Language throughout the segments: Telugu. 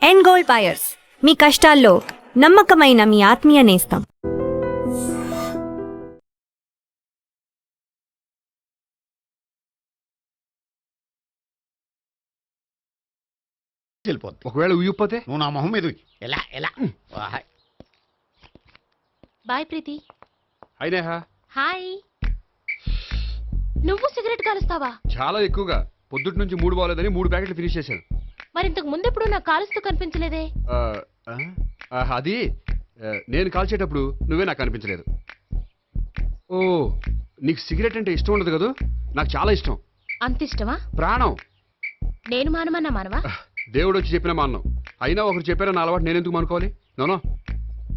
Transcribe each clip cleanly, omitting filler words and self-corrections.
ఎండ్ గోల్డ్ బయర్స్, మీ కష్టాల్లో నమ్మకమైన మీ ఆత్మీయ నేస్తం. ఒకవేళ ఉయ్యిపోతే నువ్వు నా మొహం మీద ఎలా ఎలా బాయ్ ప్రీతి. అయినా హాయ్. నువ్వు సిగరెట్ కాలుస్తావా? చాలా ఎక్కువగా. పొద్దుటి నుంచి 3 బాలేదని 3 ప్యాకెట్లు ఫినిష్ చేశాను. మరి ఇంతకు ముందెప్పుడు నాకు కాలుస్తూ కనిపించలేదే? అది నేను కాల్చేటప్పుడు నువ్వే నాకు కనిపించలేదు. ఓ, నీకు సిగరెట్ అంటే ఇష్టం ఉండదు కదా? నాకు చాలా ఇష్టం. అంత ఇష్టమా? ప్రాణం. నేను మానమన్నా మానవా? దేవుడు వచ్చి చెప్పిన మానం. అయినా ఒకరు చెప్పారా నా అలవాటు నేనెందుకు మానుకోవాలి? నోనో.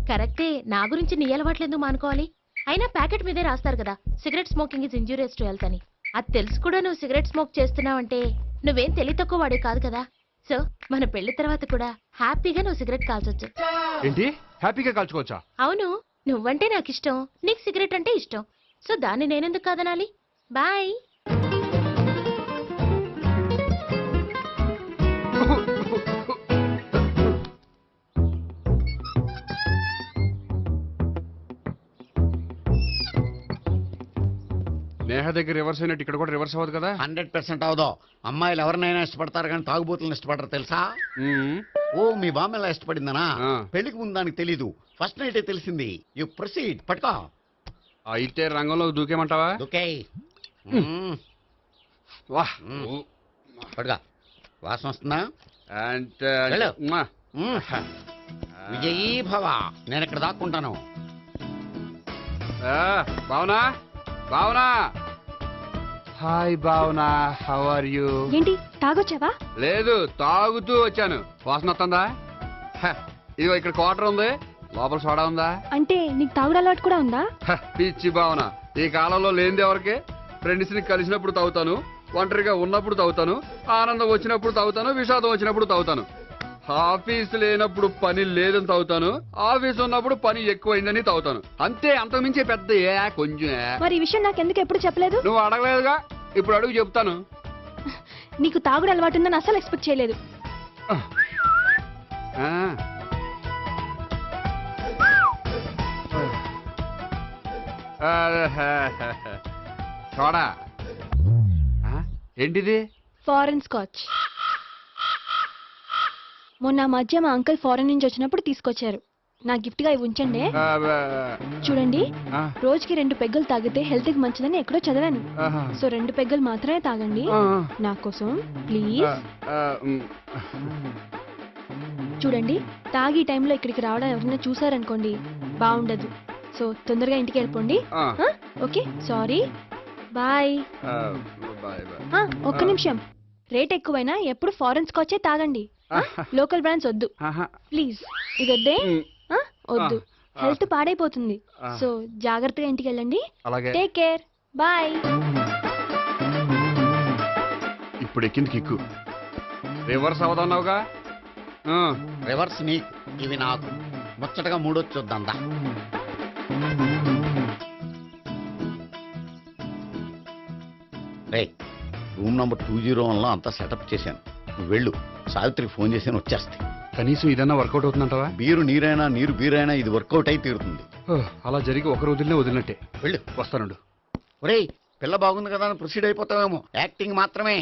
కరెక్టే, నా గురించి నీ అలవాట్లు ఎందుకు మానుకోవాలి? అయినా ప్యాకెట్ మీదే రాస్తారు కదా, cigarette smoking is injurious to health అని. అది తెలుసు కూడా నువ్వు సిగరెట్ స్మోక్ చేస్తున్నావంటే నువ్వేం తెలివి తక్కువ వాడే కాదు కదా. సో మన పెళ్లి తర్వాత కూడా హ్యాపీగా నువ్వు సిగరెట్ కాల్చొచ్చు. ఏంటి? హ్యాపీగా కాల్చుకోవచ్చా? అవును, నువ్వంటే నాకు ఇష్టం, నీకు సిగరెట్ అంటే ఇష్టం. సో దాన్ని నేనెందుకు కాదనాలి? బాయ్. నేహ దగ్గర రివర్స్ అయినట్టు ఇక్కడ కూడా రివర్స్ అవ్వదు కదా? 100% అవదో. అమ్మాయిలు ఎవరినైనా ఇష్టపడతారు కానీ తాగుబోతులను ఇష్టపడరు తెలుసా? ఓ, మీ బామ్మ ఎలా ఇష్టపడిందనా? పెళ్లికి ముందు దానికి తెలీదు, ఫస్ట్ నైట్ తెలిసింది. You proceed. పట్టుకో. అయితే రంగంలో దూకేమంటావా? ఓకే. వాహ్, పట్టుకో. వాసన వస్తుందా? వెళ్ళు. విజయీ భవ. నేను ఇక్కడ దాక్కుంటాను. Bhavana, Bhavana. Hi Bhavana, how are you? ఏంటి, తాగొచ్చావా? లేదు, తాగుతూ వచ్చాను. వాసన వస్తుందా? ఇదిగో ఇక్కడ క్వార్టర్ ఉంది, లోపల సోడా ఉందా? అంటే నీకు తాగుడు అలవాటు కూడా ఉందా? పిచ్చి భావన, ఈ కాలంలో లేనిది ఎవరికి? ఫ్రెండ్స్ ని కలిసినప్పుడు తాగుతాను, ఒంటరిగా ఉన్నప్పుడు తాగుతాను, ఆనందం వచ్చినప్పుడు తాగుతాను, విషాదం వచ్చినప్పుడు తాగుతాను. ఆఫీస్ లేనప్పుడు పని లేదని తాగుతాను, ఆఫీస్ ఉన్నప్పుడు పని ఎక్కువైందని తాగుతాను. అంతే, అంతకుమించే పెద్ద కొంచెం. మరి ఈ విషయం నాకెందుకు ఎప్పుడు చెప్పలేదు? నువ్వు అడగలేదుగా, ఇప్పుడు అడుగు చెప్తాను. నీకు తాగుడు అలవాటు ఉందని అసలు ఎక్స్పెక్ట్ చేయలేదు. చూడా, ఏంటిది? Foreign scotch. మొన్న మధ్య మా అంకుల్ ఫారెన్ నుంచి వచ్చినప్పుడు తీసుకొచ్చారు. నా గిఫ్ట్ గా ఇవి ఉంచండి. చూడండి, రోజుకి 2 పెగ్గులు తాగితే హెల్త్ కి మంచిదని ఎక్కడో చదివాను. సో 2 పెగ్గులు మాత్రమే తాగండి నా కోసం ప్లీజ్. చూడండి, తాగి టైంలో ఇక్కడికి రావడం ఎవరైనా చూసారనుకోండి బాగుండదు. సో తొందరగా ఇంటికి వెళ్ళిపోండి. Okay, sorry, bye. ఒక్క నిమిషం, రేట్ ఎక్కువైనా ఎప్పుడు ఫారెన్ స్కాచే తాగండి, లోకల్ బ్రాండ్స్ వద్దు ప్లీజ్. ఇది వద్దే, వద్దు, హెల్త్ పాడైపోతుంది. సో జాగ్రత్తగా ఇంటికి వెళ్ళండి. Take care, bye. ఇప్పుడు ఎక్కింది కిక్కు. రివర్స్ అవదన్నావుగా? రివర్స్ నీకు, ఇవి నాకు. ముచ్చటగా మూడొచ్చు చూద్దాందా. రే, రూమ్ నంబర్ 201లో అంతా సెటప్ చేశాను. నువ్వు వెళ్ళు, సావిత్రికి ఫోన్ చేశాను, వచ్చేస్తాయి. కనీసం ఇదన్నా వర్కౌట్ అవుతుందంటావా? బీరు నీరైనా, నీరు బీరైనా ఇది వర్కౌట్ అయి తీరుతుంది. అలా జరిగి ఒక రోజులనే వదిలినట్టే. వెళ్ళు. వస్తానుండు. ఒరేయ్, పిల్ల బాగుంది కదా అని ప్రొసీడ్ అయిపోతావేమో. యాక్టింగ్ మాత్రమే.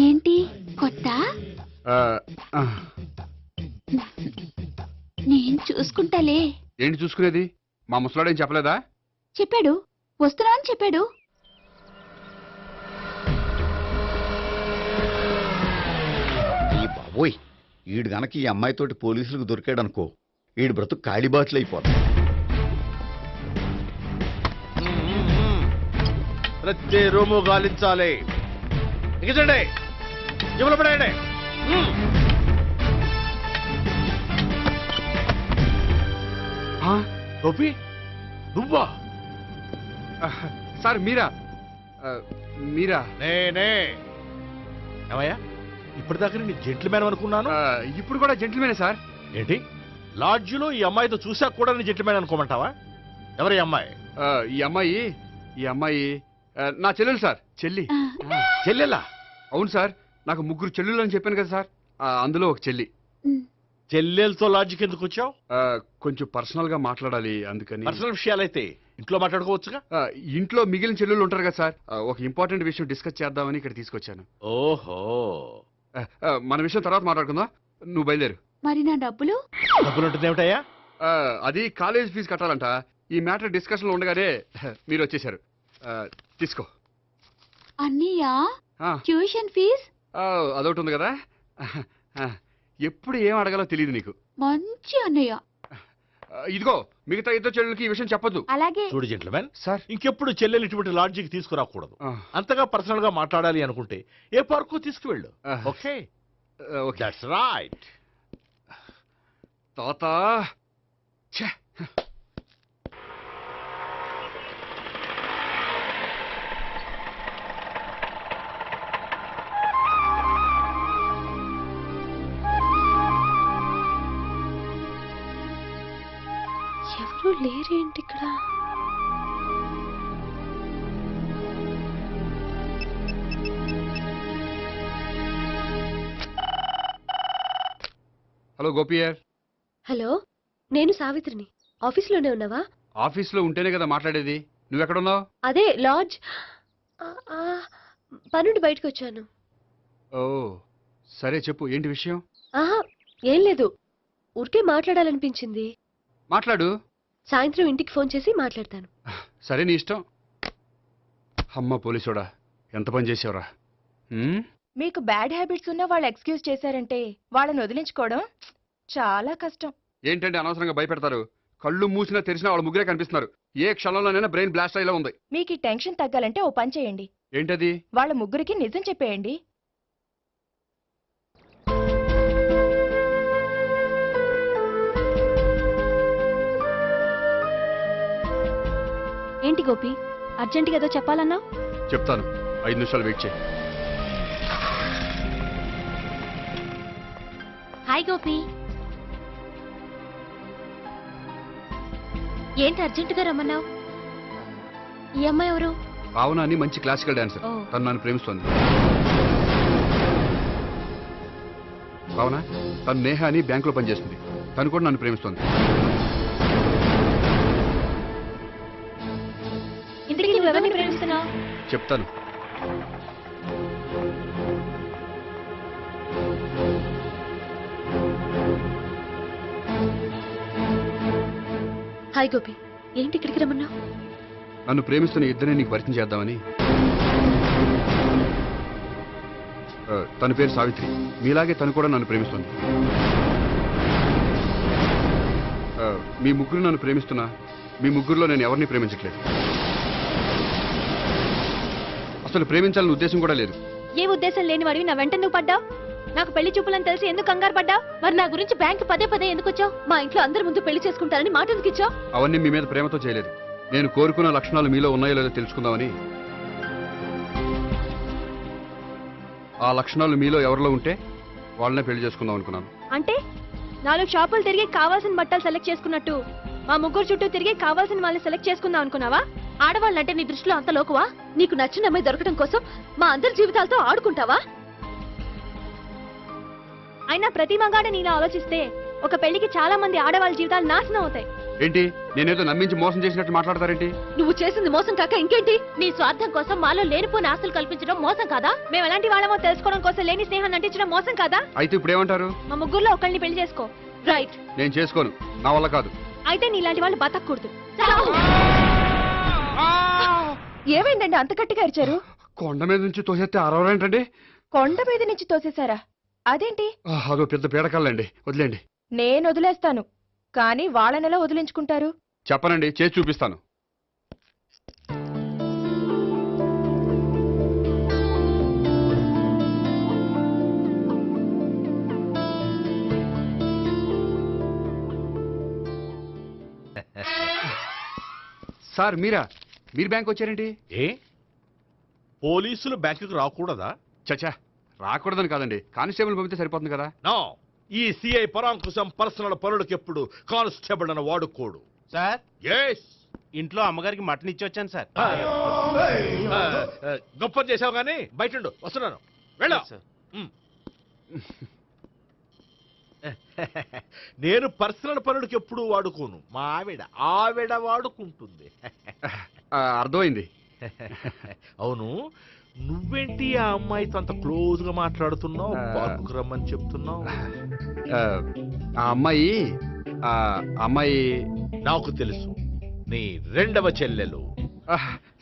ఏంటి కొత్త? నేను చూసుకుంటాలే. ఏంటి చూసుకునేది? మా ముసలాడేం చెప్పలేదా? చెప్పాడు, వస్తున్నావని చెప్పాడు. ఈ బాబోయ్, ఈడు గనక ఈ అమ్మాయితోటి పోలీసులకు దొరికాడనుకో, ఈడు బ్రతుకు కాళీబాట్లు అయిపోతుంది. ప్రతి రూము గాలించాలి. ఎగచండి, జబ్బులు పడేయండి. గోపి, నువ్వా? సార్ మీరా? మీరా? నేనే. ఏమయ్యా, ఇప్పటిదాకా నీ జెంట్లమ్యాన్ అనుకున్నాను. ఇప్పుడు కూడా జెంటిల్మేనే సార్. ఏంటి, లాడ్జిలో ఈ అమ్మాయితో చూసాక కూడా నీ జెంట్లమ్యాన్ అనుకోమంటావా? ఎవరి అమ్మాయి? ఈ అమ్మాయి నా చెల్లెలు సార్. చెల్లి. చెల్లెలా? అవును సార్, నాకు 3 చెల్లెలు అని చెప్పాను కదా సార్, అందులో ఒక చెల్లి. చెల్లెలతో లాడ్జికి ఎందుకు వచ్చావు? కొంచెం పర్సనల్ గా మాట్లాడాలి అందుకని. పర్సనల్ విషయాలైతే ఇంట్లో మాట్లాడుకోవచ్చుగా. ఇంట్లో మిగిలిన చెల్లెలు ఉంటారు కదా సార్, ఒక ఇంపార్టెంట్ విషయం డిస్కస్ చేద్దామని ఇక్కడ తీసుకొచ్చాను. ఓహో, మన విషయం తర్వాత మాట్లాడుకుందాం, నువ్వు బయలుదేరు. మరి నా డబ్బులు? డబ్బులు ఉంటుంది ఏమిటయ్యా? అది కాలేజ్ ఫీజు కట్టాలంట. ఈ మ్యాటర్ డిస్కషన్ లో ఉండగానే మీరు వచ్చేసారు. తీసుకో. అన్నయ్య, ఆ, ట్యూషన్ ఫీజ్? అదొకటి ఉంది కదా. ఎప్పుడు ఏం అడగాలో తెలియదు నీకు. మంచి అన్నయ్య. ఇదిగో, మిగతా ఇద్దరు చెల్లెలకి ఈ విషయం చెప్పొద్దు. అలాగే. చూడు జెంట్లమెన్, సార్. ఇంకెప్పుడు చెల్లెలు ఇటువంటి లాడ్జికి తీసుకురాకూడదు. అంతగా పర్సనల్ గా మాట్లాడాలి అనుకుంటే ఏ పార్కు తీసుకువెళ్ళు. ఓకే? ఓకే. That's right. తాత. ఛే. ఎవరు లేరేంటి ఇక్కడ? హలో గోపియర్. హలో, నేను సావిత్రిని. ఆఫీస్లోనే ఉన్నావా? ఆఫీస్లో ఉంటేనే కదా మాట్లాడేది. నువ్వెక్కడున్నావు? అదే లాడ్జ్. పనుండి బయటకు వచ్చాను. ఓ సరే, చెప్పు, ఏంటి విషయం? ఆహా, ఏం లేదు, ఊరికే మాట్లాడాలనిపించింది. మాట్లాడు. సాయంత్రం ఇంటికి ఫోన్ చేసి మాట్లాడతాను. సరే, నీ ఇష్టం. అమ్మ పోలీసోడా, ఎంత పని చేసావురా. మీకు బ్యాడ్ హ్యాబిట్స్ ఉన్న వాళ్ళు ఎక్స్క్యూజ్ చేశారంటే వాళ్ళని వదిలించుకోవడం చాలా కష్టం. ఏంటంటే అనవసరంగా భయపెడతారు. కళ్ళు మూసినా తెరిచినా వాళ్ళ ముగ్గురే కనిపిస్తున్నారు. ఏ క్షణంలోనైనా బ్రెయిన్ బ్లాస్ట్ అయ్యేలా ఉంది. మీకు ఈ టెన్షన్ తగ్గాలంటే ఓ పని చేయండి. ఏంటది? వాళ్ళ ముగ్గురికి నిజం చెప్పేయండి. ఏంటి గోపి, అర్జెంటుగా ఏదో చెప్పాలన్నా? చెప్తాను, 5 నిమిషాలు వెయిట్ చేయి. హాయ్ గోపి. ఏంటి అర్జెంటుగా రమ్మన్నావు? ఈ అమ్మాయి ఎవరు? భావన అని మంచి క్లాసికల్ డాన్సర్. ఓ. తను నన్ను ప్రేమిస్తోంది. భావన, తను నేహ అని బ్యాంకులో పనిచేస్తుంది. తను కూడా నన్ను ప్రేమిస్తోంది. ఇంతకీ నువ్వెవరిని ప్రేమిస్తున్నావు? చెప్తాను. హాయ్ గోపి, ఏంటి ఇక్కడికి రమ్మన్నావు? నన్ను ప్రేమిస్తున్న ఇద్దరిని నీకు పరిచయం చేద్దామని. తన పేరు సావిత్రి. మీలాగే తను కూడా నన్ను ప్రేమిస్తుంది. మీ ముగ్గురు నన్ను ప్రేమిస్తున్నా, మీ ముగ్గురులో నేను ఎవరిని ప్రేమించట్లేదు. అసలు ప్రేమించాలని ఉద్దేశం కూడా లేదు. ఏ ఉద్దేశం లేని వాడివి నా వెంట నువ్వు పడ్డావు? నాకు పెళ్లి చూపులని తెలిసి ఎందుకు కంగారు పడ్డావు? మరి నా గురించి బ్యాంక్ పదే పదే ఎందుకు వచ్చావు? మా ఇంట్లో అందరి ముందు పెళ్లి చేసుకుంటారని మాట ఎందుకు ఇచ్చావు? అవన్నీ మీ మీద ప్రేమతో చేయలేదు. నేను కోరుకున్న లక్షణాలు మీలో ఉన్నాయో లేదో తెలుసుకుందామని. ఆ లక్షణాలు మీలో ఎవరిలో ఉంటే వాళ్ళనే పెళ్లి చేసుకుందాం అనుకున్నాను. అంటే 4 షాపులు తిరిగి కావాల్సిన బట్టలు సెలెక్ట్ చేసుకున్నట్టు మా ముగ్గురు చుట్టూ తిరిగి కావాల్సిన వాళ్ళని సెలెక్ట్ చేసుకుందాం అనుకున్నావా? ఆడవాళ్ళంటే నీ దృష్టిలో అంత లోకువా? నీకు నచ్చిన అమ్మాయి దొరకడం కోసం మా అందరి జీవితాలతో ఆడుకుంటావా? అయినా ప్రతి మగాడ నీలా ఆలోచిస్తే ఒక పెళ్లికి చాలా మంది ఆడవాళ్ళ జీవితాలు నాశనం అవుతాయి. ఏంటి, నేనేదో నమ్మించి మోసం చేసినట్టు మాట్లాడతారేంటి? నువ్వు చేసింది మోసం కాక ఇంకేంటి? నీ స్వార్థం కోసం మాలో లేనిపోని ఆస్తులు కల్పించడం మోసం కాదా? మేము ఎలాంటి వాళ్ళమో తెలుసుకోవడం కోసం లేని స్నేహాన్ని నటించడం మోసం కాదా? అయితే ఇప్పుడు ఏమంటారు? మా ముగ్గురులో ఒకళ్ళని పెళ్లి చేసుకో. రైట్. నేను చేసుకోను, నా వల్ల కాదు. అయితే నీలాంటి వాళ్ళు బతకూడదు. ఏమైందండి అంత గట్టిగా అరిచారు? కొండ మీద నుంచి తోసేస్తే అరవరేంటండి? కొండ మీద నుంచి తోసేశారా? అదేంటి? అదో పెద్ద పీడకాలండి, వదిలేండి. నేను వదిలేస్తాను. కానీ వాళ్ళనెలా వదిలించుకుంటారు? చెప్పనండి, చేసి చూపిస్తాను. సార్ మీరు బ్యాంక్ వచ్చారేంటి? ఏ పోలీసులు బ్యాంకుకు రాకూడదా? చచ్చా, రాకూడదని కాదండి, కానిస్టేబుల్ పంపితే సరిపోతుంది కదా. నో, ఈ సిఐ పరాంకుశం పర్సనల్ పనులకు ఎప్పుడు కానిస్టేబుల్ అని వాడుకోడు. సార్, ఎస్, ఇంట్లో అమ్మగారికి మటన్ ఇచ్చి వచ్చాను సార్. గొప్ప చేసావు గానీ బయట ఉండు, వస్తున్నాను, వెళ్ళా. సార్. నేను పర్సనల్ పనులకు ఎప్పుడు వాడుకోను, మా ఆవిడ వాడుకుంటుంది. అర్థమైంది. అవును, నువ్వేంటి ఆ అమ్మాయితో అంత క్లోజ్ గా మాట్లాడుతున్నావు, పార్కుకు రమ్మని చెప్తున్నావు? ఆ అమ్మాయి నాకు తెలుసు, నీ రెండవ చెల్లెలు.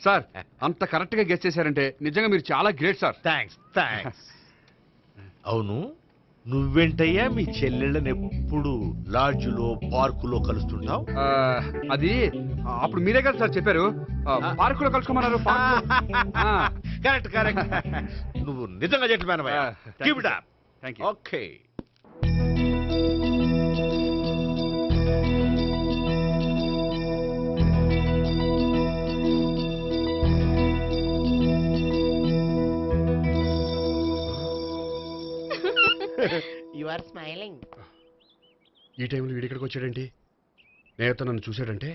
సార్, అంత కరెక్ట్ గా గెస్ చేశారంటే నిజంగా మీరు చాలా గ్రేట్ సార్. థ్యాంక్స్. అవును, నువ్వేంటయ్యా మీ చెల్లెళ్ళని ఎప్పుడు లాడ్జ్లో పార్కులో కలుస్తుంటావు? అది అప్పుడు మీరే కదా సార్ చెప్పారు, పార్కులో కలుసుకోమన్నారు. కరెక్ట్. నువ్వు నిజంగా gentleman. Keep it up. Thank you. Okay. You are smiling. ఈ టైంలో వీడిక్కడికి వచ్చాడేంటి? నేత నన్ను చూశాడంటే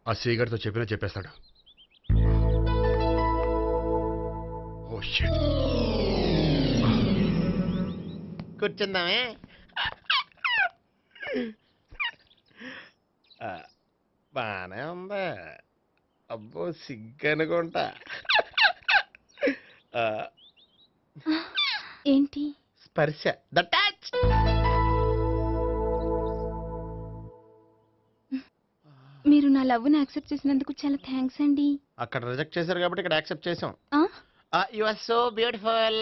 ఆ సీగారితో చెప్పేస్తాడు. Oh shit. కూర్చుందామే. బానే ఉందా? అబ్బో, సిగ్గనుకుంటా. ఏంటి? స్పర్శ, ద టచ్. మీరు నా లవ్ని యాక్సెప్ట్ చేసినందుకు చాలా థ్యాంక్స్ అండి. అక్కడ రిజెక్ట్ చేశారు కాబట్టి ఇక్కడ యాక్సెప్ట్ చేసాం. ఆ? You are so beautiful.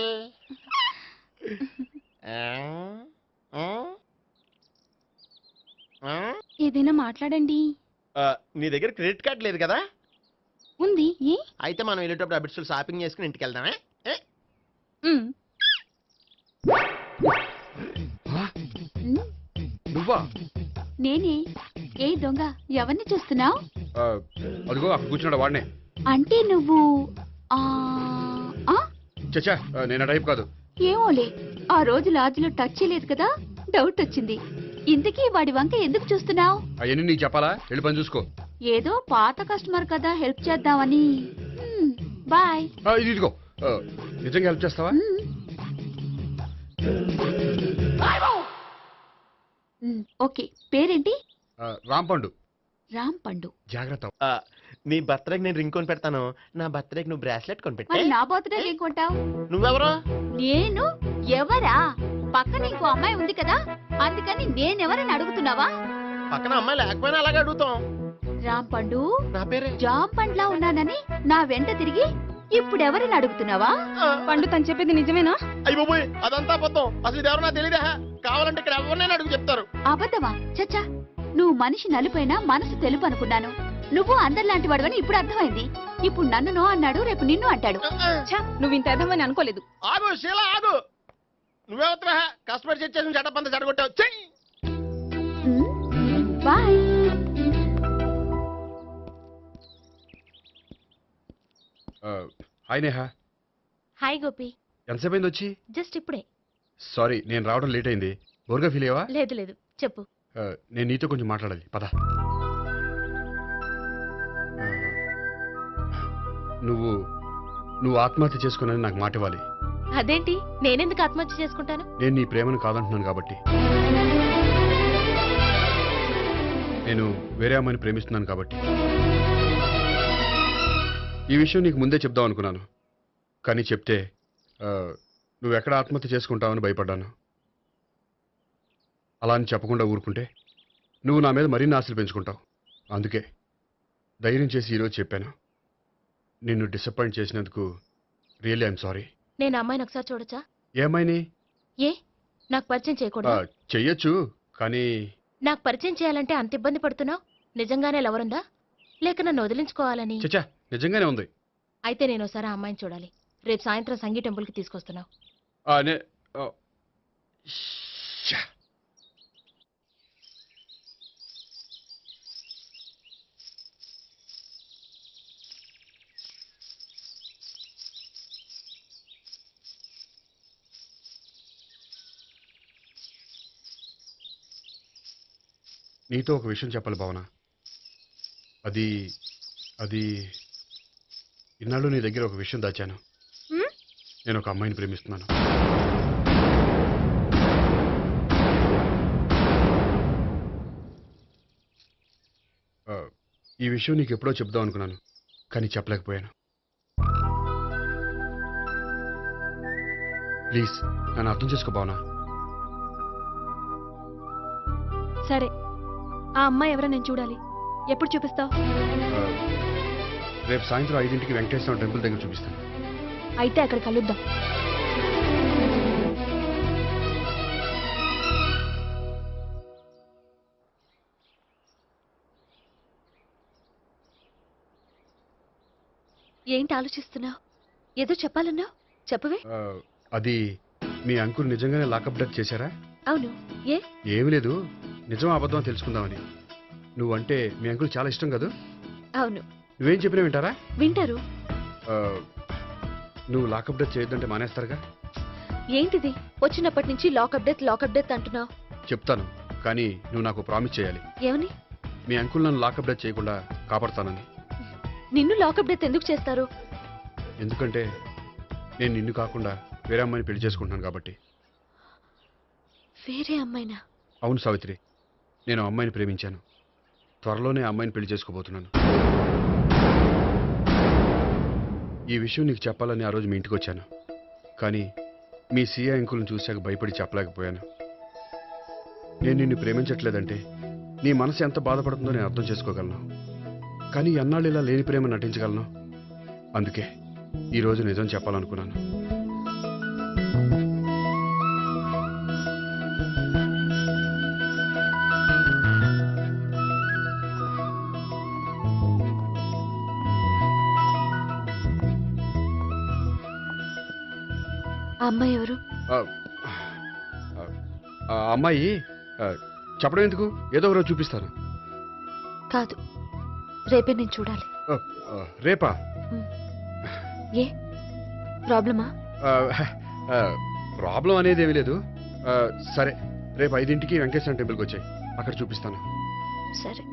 ఏదైనా మాట్లాడండి. నీ దగ్గర క్రెడిట్ కార్డ్ లేదు కదా? ఉంది. ఏ? అయితే మనం వెళ్ళేటప్పుడు అబిట్స్ షాపింగ్ చేసుకుని ఇంటికి వెళ్దామే. ఉమ్. నువ్వా? నేనే. ఏ దొంగ, ఎవరిని చూస్తున్నావు? అదిగో అక్కడ కూర్చున్నాడు, వాడినే. అంటే నువ్వు ఆ ఆ? చచ్చా, నేను ఆ టైప్ కాదు. ఏమోలే, ఆ రోజు లాడ్జ్లో టచ్ చేయలేదు కదా, డౌట్ వచ్చింది. ఇంతకీ వాడి వంక ఎందుకు చూస్తున్నావు? అవన్నీ నీకు చెప్పాలా? వెళ్ళి పని చూసుకో. ఏదో పాత కస్టమర్ కదా, హెల్ప్ చేద్దామని. బాయ్. ఇదిగో, నిజంగా హెల్ప్ చేస్తావా? ఓకే, పేరేంటి? రాంపండు. రాంపండు. జాగ్రత్త. నీ బర్త్డేకి నేను రింగ్ కొని పెడతాను, నా బర్త్డేకి నువ్వు బ్రాస్లెట్ కొని మరి పెట్టే. నా బర్త్డే ఏం కొంటావు? నువ్వెవరు? నేను ఎవరా? పక్కన ఇంకో అమ్మాయి ఉంది కదా, అందుకని నేనెవరని అడుగుతున్నావా? పక్కన అమ్మాయి లేకపోయినా అలాగే అడుగుతాం. రాంపండు, నా పేరే జామ్ పండ్లా ఉన్నానని నా వెంట తిరిగి ఇప్పుడెవరని అడుగుతున్నావా? పండు తను చెప్పేది నిజమేనా? అయ్యి బాబోయ్, అదంతా అబద్ధం. అసలు ఇది ఎవరో నాకు తెలియదా? కావాలంటే ఇక్కడ ఎవరినైనా అడుగు చెప్తారు. అబద్ధమా? చచ్చా, నువ్వు మనిషి నలుపైనా మనసు తెలుపు అనుకున్నాను. నువ్వు అందరిలాంటి వాడువని ఇప్పుడు అర్థమైంది. ఇప్పుడు నన్ను నో అన్నాడు, రేపు నిన్ను అంటాడు. నువ్వు ఇంత అర్థమని అనుకోలేదు. ఆగు శీల, ఆగు. నువ్వెవత్తవా? కస్టమర్ చేసి చెడ్డపంత చెడగొట్టావు. చెయ్యి. Bye. Hi Neha. Hi Gopi. ఎంతసేపు అయింది వచ్చి? జస్ట్ ఇప్పుడే. సారీ, నేను రావడం లేట్ అయింది. బోర్గా ఫీల్ అయ్యావా? లేదు, చెప్పు. నేను నీతో కొంచెం మాట్లాడాలి, పద. నువ్వు ఆత్మహత్య చేసుకున్నది నాకు మాట ఇవ్వాలి. అదేంటి, నేనెందుకు ఆత్మహత్య చేసుకుంటాను? నేను నీ ప్రేమను కాదంటున్నాను కాబట్టి. నేను వేరే అమ్మాయిని ప్రేమిస్తున్నాను కాబట్టి. ఈ విషయం నీకు ముందే చెప్దాం అనుకున్నాను, కానీ చెప్తే నువ్వు ఎక్కడ ఆత్మహత్య చేసుకుంటావని భయపడ్డాను. అలా అని చెప్పకుండా ఊరుకుంటే నువ్వు నా మీద మరిన్ని ఆశలు పెంచుకుంటావు. అందుకే ధైర్యం చేసి ఈరోజు చెప్పాను. నిన్ను డిసప్పాయింట్ చేసినందుకు రియల్లీ ఐఎమ్ సారీ. నేను అమ్మాయిని ఒకసారి చూడొచ్చా? ఏ అమ్మాయిని? ఏ, నాకు పరిచయం చేయకూడదు? చెయ్యొచ్చు, కానీ నాకు పరిచయం చేయాలంటే అంత ఇబ్బంది పడుతున్నావు? నిజంగానే లవర్ ఉందా, లేక నన్ను వదిలించుకోవాలని? చచ్చా, నిజంగానే ఉంది. అయితే నేను ఒకసారి ఆ అమ్మాయిని చూడాలి. రేపు సాయంత్రం సంగీ టెంపుల్కి తీసుకొస్తున్నావు. శ్శా. నీతో ఒక విషయం చెప్పాలి భావన. అది అది ఇన్నాళ్ళు నీ దగ్గర ఒక విషయం దాచాను. నేను ఒక అమ్మాయిని ప్రేమిస్తున్నాను. ఈ విషయం నీకు ఎప్పుడో చెప్దాం అనుకున్నాను, కానీ చెప్పలేకపోయాను. ప్లీజ్ నన్ను అర్థం చేసుకో భావన. సరే, ఆ అమ్మాయి ఎవరో నేను చూడాలి. ఎప్పుడు చూపిస్తావు? రేపు సాయంత్రం 5ంటికి వెంకటేశ్వర టెంపుల్ దగ్గర చూపిస్తాను. అయితే అక్కడ కలుద్దాం. ఏంటి ఆలోచిస్తున్నావు? ఏదో చెప్పాలన్నావు, చెప్పవే. అది మీ అంకుల్ నిజంగానే లాకప్ డెత్ చేశారా? అవును. ఏ? ఏమి లేదు, నిజం అబద్ధం తెలుసుకుందామని. నువ్వంటే మీ అంకుల్ చాలా ఇష్టం కదా? అవును. నువ్వేం చెప్పినా వింటారా? వింటారు. నువ్వు లాకప్ డెత్ చేయొద్దంటే మానేస్తారుగా? ఏంటిది వచ్చినప్పటి నుంచి లాకప్ డెత్ అంటున్నావు? చెప్తాను, కానీ నువ్వు నాకు ప్రామిస్ చేయాలి. ఏమని? మీ అంకుల్ నన్ను లాకప్ డెత్ చేయకుండా కాపాడుతానని. నిన్ను లాకప్ డెత్ ఎందుకు చేస్తారు? ఎందుకంటే నేను నిన్ను కాకుండా వేరే అమ్మాయిని పెళ్లి చేసుకుంటున్నాను కాబట్టి. వేరే అమ్మాయినా? అవును సావిత్రి, నేను ఆ అమ్మాయిని ప్రేమించాను. త్వరలోనే ఆ అమ్మాయిని పెళ్లి చేసుకోబోతున్నాను. ఈ విషయం నీకు చెప్పాలని ఆ రోజు మీ ఇంటికి వచ్చాను, కానీ మీ సీఏ అంకుల్ని చూశాక భయపడి చెప్పలేకపోయాను. నేను నిన్ను ప్రేమించట్లేదంటే నీ మనసు ఎంత బాధపడుతుందో నేను అర్థం చేసుకోగలను, కానీ ఎన్నాళ్ళు ఇలా లేని ప్రేమ నటించగలను? అందుకే ఈరోజు నిజం చెప్పాలనుకున్నాను. ఆ అమ్మాయి ఎవరు? ఆ అమ్మాయి చెప్పడం ఎందుకు, ఏదో ఒక రోజు చూపిస్తాను. కాదు, రేపే నేను చూడాలి. రేపా? ఏ ప్రాబ్లమా? ప్రాబ్లం అనేది ఏమీ లేదు. సరే, రేపు 5ంటికి వెంకటేశ్వర టెంపుల్కి వచ్చాయి, అక్కడ చూపిస్తాను. సరే.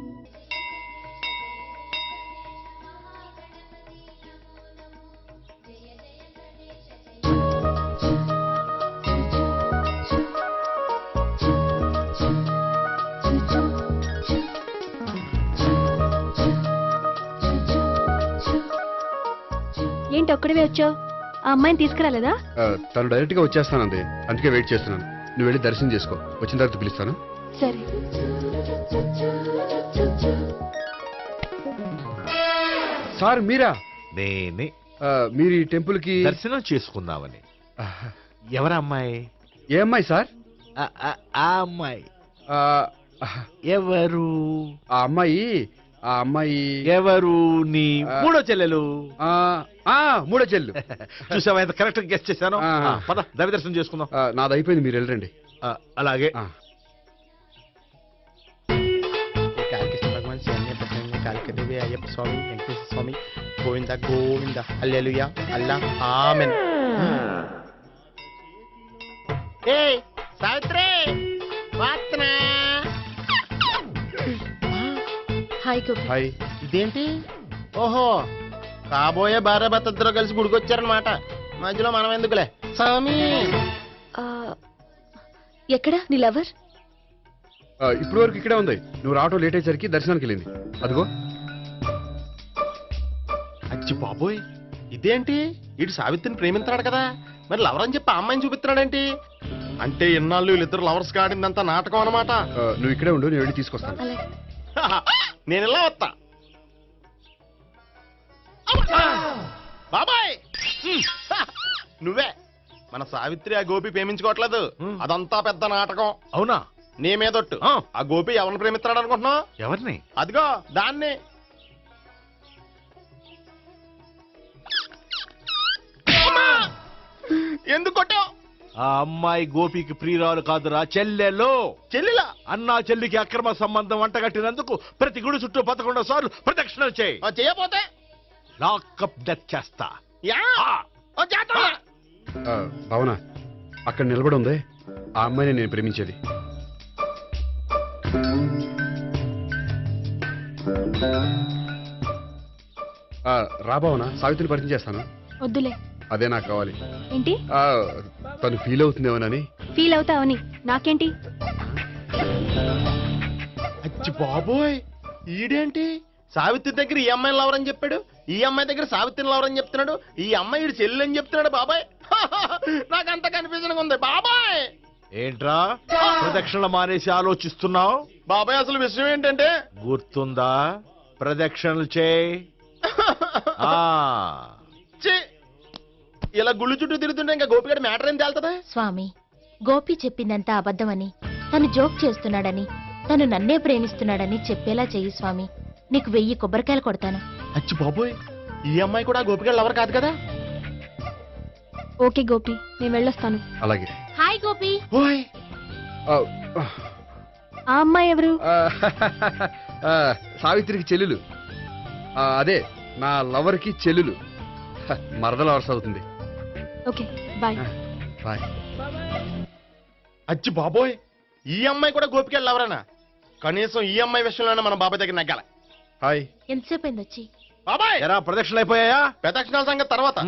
ఏంటి ఒక్కడివే వచ్చావు? ఆ అమ్మాయిని తీసుకురాలేదా? తను డైరెక్ట్గా వచ్చేస్తానంది, అందుకే వెయిట్ చేస్తున్నాను. నువ్వు వెళ్ళి దర్శనం చేసుకో, వచ్చిన తర్వాత పిలుస్తాను. సరే. సార్ మీరా? నేనే. మీరు ఈ టెంపుల్కి దర్శనం చేసుకుందామని. ఎవరా అమ్మాయి? ఏ అమ్మాయి సార్? ఆ అమ్మాయి ఎవరు? ఆ అమ్మాయి ఎవరు? నీ మూడో చెల్లెలు. మూడో చెల్లు. చూసావా ఎంత కరెక్ట్ గెస్ట్ చేశాను? పద దైవ దర్శనం చేసుకుందాం. నాది అయిపోయింది, మీరు వెళ్ళండి. అలాగే. కాళికృష్ణ భగవాన్ శరణ్య ప్రసన్న కాళికదేవి అయ్యప్ప స్వామి వెంకటేశ్వర స్వామి గోవింద గోవింద హల్లెలూయా అల్లా ఆమెన్. ఏయ్ సావిత్రి, వాత్నా. హాయ్ గోపి. హాయ్. ఇదేంటి? ఓహో, కాబోయే భార్య భర్త ఇద్దరు కలిసి గుడికొచ్చారనమాట. మధ్యలో మనం ఎందుకులే స్వామి. ఎక్కడ నీ లవర్? ఇప్పుడు వరకు ఇక్కడే ఉంది. నువ్వు రావటం లేట్ అయ్యేసరికి దర్శనానికి వెళ్ళింది. అదిగో. అచ్చి బాబోయ్, ఇదేంటి? ఇటు సావిత్రిని ప్రేమిస్తున్నాడు కదా, మరి లవర్ అని చెప్పి ఆ అమ్మాయిని చూపిస్తున్నాడేంటి? అంటే ఇన్నాళ్ళు వీళ్ళిద్దరు లవర్స్ కాడిందంతా నాటకం అనమాట. నువ్వు ఇక్కడే ఉండు, నేను వెళ్ళి తీసుకొస్తాను. అలాగే. నేను ఇలా వస్తా. బాబాయ్, నువ్వే మన సావిత్రి ఆ గోపి ప్రేమించుకోవట్లేదు, అదంతా పెద్ద నాటకం. అవునా? నీ మీదొట్టు ఆ. ఆ గోపి ఎవరిని ప్రేమిస్తున్నాడు అనుకుంటున్నావు? ఎవరిని? అదిగో దాన్ని. అమ్మా! ఎందుకు కొట్టావు? ఆ అమ్మాయి గోపికి ప్రియురాలు కాదురా, చెల్లెలు. చెల్లిలా? అన్నా చెల్లికి అక్రమ సంబంధం వంటగట్టినందుకు ప్రతి గుడి చుట్టూ 11 సార్లు ప్రదక్షిణలు చేయి. చేయపోతే లాకప్ డెత్ చేస్తా. యా! ఓ చేస్తా. భావన అక్కడ నిలబడి ఉంది ఆ అమ్మాయిని నేను ప్రేమించేది. రా భావన, సావిత్రిని పరిచయం చేస్తాను. వద్దులే. అదే నాకు కావాలి. ఏంటి? తను ఫీల్ అవుతుందేమోనని. ఫీల్ అవుతావని నాకేంటి? అచ్చి బాబోయ్, ఈడేంటి సావిత్రి దగ్గర ఈ అమ్మాయిని లవరని చెప్పాడు, ఈ అమ్మాయి దగ్గర సావిత్రిని లవరని చెప్తున్నాడు, ఈ అమ్మాయి ఈడు చెల్లి అని చెప్తున్నాడు. బాబాయ్ నాకంత కన్ఫ్యూజన్ ఉంది బాబాయ్. ఏంట్రా ప్రదక్షిణ మానేసి ఆలోచిస్తున్నావు? బాబాయ్ అసలు విషయం ఏంటంటే గుర్తుందా? ప్రదక్షిణలు చేయి. ఛీ, ఇలా గుళ్ళు చుట్టూ తిరుగుతుంటే ఇంకా గోపిగడ మ్యాటర్ ఏం తేలుతుందా? స్వామి, గోపి చెప్పిందంతా అబద్ధమని, తను జోక్ చేస్తున్నాడని, తను నన్నే ప్రేమిస్తున్నాడని చెప్పేలా చెయ్యి స్వామి. నీకు 1000 కొబ్బరికాయలు కొడతాను. అచ్చి బాబోయ్, ఈ అమ్మాయి కూడా గోపిగడ లవర్ కాదు కదా? ఓకే గోపి, నేను వెళ్ళొస్తాను. అలాగే. హాయ్ గోపి. ఓయ్ ఆ అమ్మాయి ఎవరు? సావిత్రికి చెల్లెలు. అదే నా లవర్కి చెల్లెలు. మరద లవర్స్ అవుతుంది. Okay bye. బాయ్. అచ్చి బాబోయ్, ఈ అమ్మాయి కూడా గోపిగడ లవరేనా? కనీసం ఈ అమ్మాయి విషయంలోనే మన బాబాయ్ దగ్గర నగ్గాల. హాయ్. ఎంతసేపు అయింది వచ్చి? బాబాయ్ ఎరా ప్రదక్షిణలు అయిపోయాయా? ప్రదక్షిణాల సంగతి తర్వాత.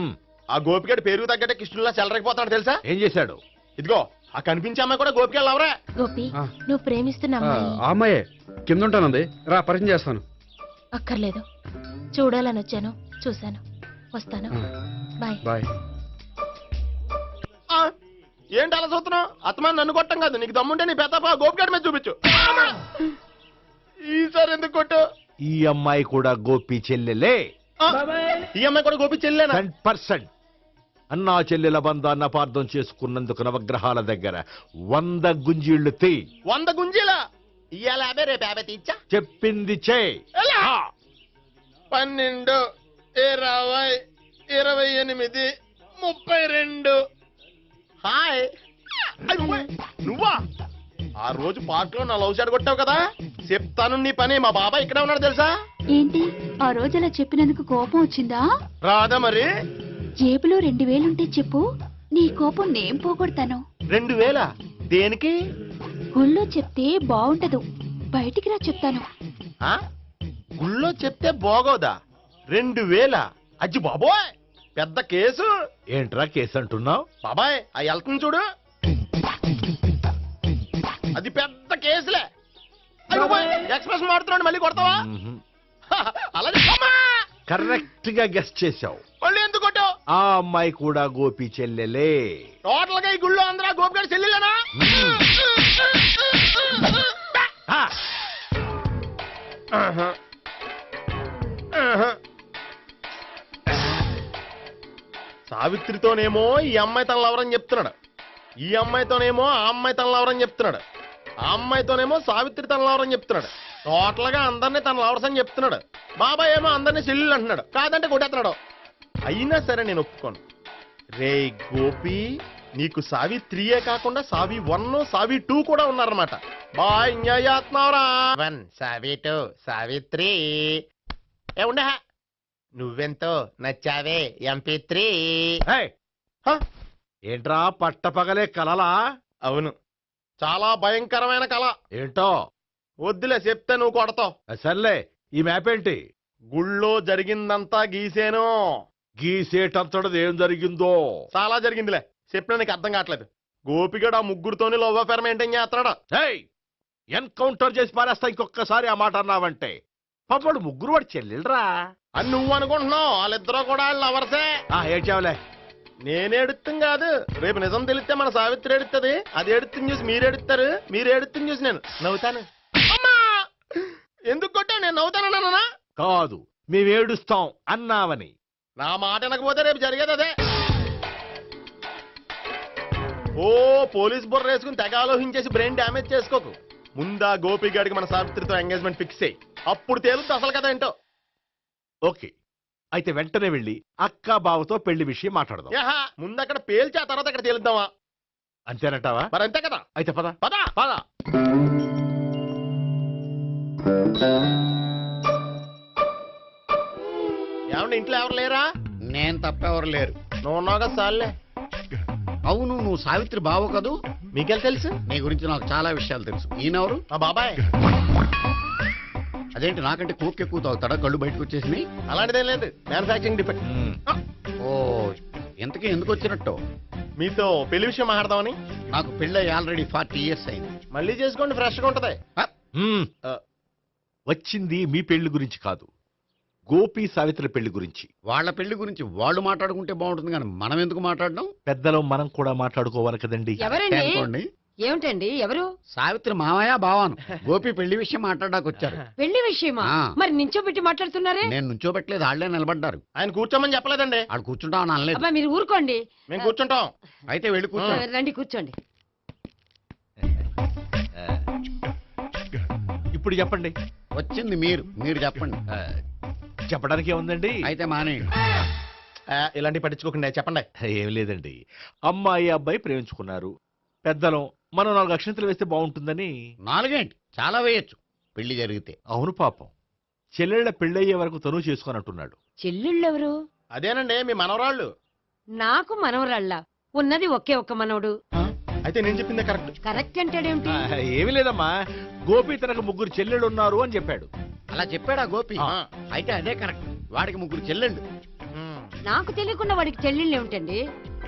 ఆ గోపిగడ పేరు తగ్గట్టే కృష్ణులా చెలరకపోతున్నాడు తెలుసా? ఏం చేశాడు? ఇదిగో ఆ కనిపించే అమ్మాయి కూడా గోపిగడ లవరే. గోపి, ఆ. నువ్వు ప్రేమిస్తున్న అమ్మాయి ఆ అమ్మాయే కింద ఉంటానంది. రా పరిచయం చేస్తాను. అక్కర్లేదు. చూడాలని వచ్చాను, చూశాను, వస్తాను. బాయ్. బాయ్. ఏంటి అలా చూస్తున్నావు? అత్తమాని నన్ను కొట్టం కాదు, నీకు దమ్ముంటే నీ పెద్దపా గోపిగడ మీద చూపించు. ఈసారి ఎందుకు కొట్టు? ఈ అమ్మాయి కూడా గోపి చెల్లెలే. ఈ అమ్మాయి కూడా గోపి చెల్లేనా? 100%. అన్నా చెల్లెల బంధాన్ని అపార్థం చేసుకున్నందుకు నవగ్రహాల దగ్గర 100 గుంజీళ్లు తీ. 100 గుంజీలా? ఇవాళ 50, రేపు 50 తీచ్చా. చెప్పింది చే. 12, 20, 28, 32. హాయ్. నువ్వా? ఆ రోజు పార్క్ లో నా లవ్ షాట్ కొట్టావు కదా, చెప్తాను నీ పని. మా బాబాయ్ ఇక్కడే ఉన్నాడు తెలుసా? ఏంటి ఆ రోజు అలా చెప్పినందుకు కోపం వచ్చిందా? రాదా మరి? జేబులో 2000 ఉంటే చెప్పు, నీ కోపం నేను పోగొడతాను. 2000 దేనికి? గుళ్ళో చెప్తే బాగుంటదు, బయటికి రా చెప్తాను. ఆ? గుళ్ళో చెప్తే బాగోదా? 2000? అజ్జి బాబోయ్, పెద్ద కేసు. ఏంట్రా కేసు అంటున్నావు? బాబాయ్ ఆ వెళ్తుంది చూడు, అది పెద్ద కేసులే. ఎక్స్ప్రెస్ మాడుతున్నాడు, మళ్ళీ కొడతావా? అలాగే కరెక్ట్ గా గెస్ చేశావు. మళ్ళీ ఎందుకు కొట్టావు? ఆ అమ్మాయి కూడా గోపి చెల్లెలే. టోటల్ గా ఈ గుళ్ళో అందరూ గోపిగాడి చెల్లెలేనా? ఆ, సావిత్రితోనేమో ఈ అమ్మాయి తన లవరని చెప్తున్నాడు, ఈ అమ్మాయితోనేమో ఆ అమ్మాయి తన లవరని చెప్తున్నాడు, ఆ అమ్మాయితోనేమో సావిత్రి తన లవరని చెప్తున్నాడు. టోటల్ గా అందరినీ తన లవర్స్ అని చెప్తున్నాడు. బాబాయ్ ఏమో అందరినీ చెల్లెలు అంటున్నాడు, కాదంటే కొట్టేస్తున్నాడు. అయినా సరే నేను ఒప్పుకోను. రే గోపి, నీకు సావిత్రియే కాకుండా సావి 1, సావి 2 కూడా ఉన్నారన్నమాట. బాయ్ న్యాయాత్మవరా. 1 సావి 2 సావిత్రి. ఏ ఉండే, నువ్వెంతో నచ్చావే MP3. ఏయ్, ఏంట్రా పట్టపగలే కలలా? అవును, చాలా భయంకరమైన కళ. ఏంటో వద్దులే, చెప్తే నువ్వు కొడతావు. సర్లే, ఈ మ్యాప్ ఏంటి? గుళ్ళో జరిగిందంతా గీసేను. గీసేటంతటది ఏం జరిగిందో? చాలా జరిగిందిలే, చెప్పినా నీకు అర్థం కావట్లేదు. గోపిగడు ఆ ముగ్గురుతోని లవ్ అఫేర్ మెయింటైన్ చేస్తున్నాడు. ఏయ్, ఎన్కౌంటర్ చేసి పారేస్తా ఇంకొకసారి ఆ మాట అన్నావంటే. పాపడు ముగ్గురు వాడు చెల్లెలరా అని నువ్వు అనుకుంటున్నావు, వాళ్ళిద్దరూ కూడా లవర్సే. ఏడ్చావులే. నేనేడుత్తం కాదు, రేపు నిజం తెలిస్తే మన సావిత్రి ఎడుతుంది. అది ఎడుతుంది చూసి మీరు ఎడుతారు, మీరు ఎడుతుంది చూసి నేను నవ్వుతాను. అమ్మా, ఎందుకు కొట్టావు? నేను నవ్వుతానన్నా? కాదు, మేమేడుస్తాం అన్నావని. నా మాట వినకపోతే రేపు జరిగేది అదే. ఓ పోలీస్ బుర్ర వేసుకుని తెగ ఆలోచించేసి బ్రెయిన్ డ్యామేజ్ చేసుకోకు. ముందా గోపి గారికి మన సావిత్రితో ఎంగేజ్మెంట్ ఫిక్స్ అయ్యి అప్పుడు తేలుతుంది అసలు కదా ఏంటో. ఓకే, అయితే వెంటనే వెళ్ళి అక్క బావతో పెళ్లి విషయం మాట్లాడదాం. యాహా, ముందు అక్కడ పేల్చి ఆ తర్వాత అక్కడ తేలుద్దామా? అంతేనంటావా? మరి అంతే కదా. అయితే పద పద. పద. ఏమండి ఇంట్లో ఎవరు లేరా? నేను తప్పెవరు లేరు. నువ్వు ఉన్నావు కదా సార్లే. అవును, నువ్వు సావిత్రి బావ కదూ? మీకెళ్ళి తెలుసు? నీ గురించి నాకు చాలా విషయాలు తెలుసు. ఈయనెవరు? మా బాబాయ్. అదేంటి నాకంటే కోక్ ఎక్కువ తాగుతాడా? కళ్ళు బయటకు వచ్చేసినాయి. అలాంటిదేం లేదు, మ్యానుఫాక్చరింగ్ డిఫెక్ట్. ఓ, ఇంతకీ ఎందుకు వచ్చినట్టు? మీతో పెళ్లి విషయం మాట్లాడదామని. నాకు పెళ్ళి ఆల్రెడీ 40 years అయింది. మళ్ళీ చేసుకోండి, ఫ్రెష్ గా ఉంటది. వచ్చింది మీ పెళ్లి గురించి కాదు, గోపి సావిత్రి పెళ్లి గురించి. వాళ్ళ పెళ్లి గురించి వాళ్ళు మాట్లాడుకుంటే బాగుంటుంది, కానీ మనం ఎందుకు మాట్లాడడం? పెద్దలో మనం కూడా మాట్లాడుకోవాలి కదండి. ఎవరండి? అనుకోండి. ఏమిటండి? ఎవరు? సావిత్రి మామయ్య బావాను గోపి పెళ్లి విషయం మాట్లాడడానికి వచ్చారు. పెళ్లి విషయమా? ఆ. మరి నించోబెట్టి మాట్లాడుతున్నారే? నేను నుంచోబెట్టలేదు, వాళ్ళే నిలబడ్డారు. ఆయన కూర్చోమని చెప్పలేదండి. వాళ్ళు కూర్చుంటామని అనలేదు. అబ్బా మీరు ఊరుకోండి. మేము కూర్చుంటాం. అయితే వెళ్ళి కూర్చో. రండి కూర్చోండి. ఇప్పుడు చెప్పండి. వచ్చింది మీరు చెప్పండి. చెప్పడానికి ఏముందండి? అయితే మానేయండి. ఇలాంటి పట్టించుకోకుండా చెప్పండి. ఏం లేదండి, అమ్మాయి అబ్బాయి ప్రేమించుకున్నారు. పెద్దలం మనం 4 అక్షంతలు వేస్తే బాగుంటుందని. 4 ఏంటి, చాలా వేయచ్చు పెళ్లి జరిగితే. అవును పాపం, చెల్లెళ్ళ పెళ్ళయ్యే వరకు తను చేసుకోనంటున్నాడు. చెల్లెళ్ళెవరు? అదేనండి మీ మనవరాళ్ళు. నాకు మనవరాళ్ళ ఉన్నది ఒకే ఒక్క మనవడు. అయితే నేను చెప్పిందే కరెక్ట్. కరెక్ట్ అంటాడేమిటి? ఏమీ లేదమ్మా, గోపి తనకు 3 చెల్లెళ్ళు ఉన్నారు అని చెప్పాడు. అలా చెప్పాడా గోపి? ఆ. అయితే అదే కరెక్ట్. వాడికి 3 చెల్లెళ్ళు. నాకు తెలియకుండా వాడికి చెల్లెళ్ళు ఏమిటండి?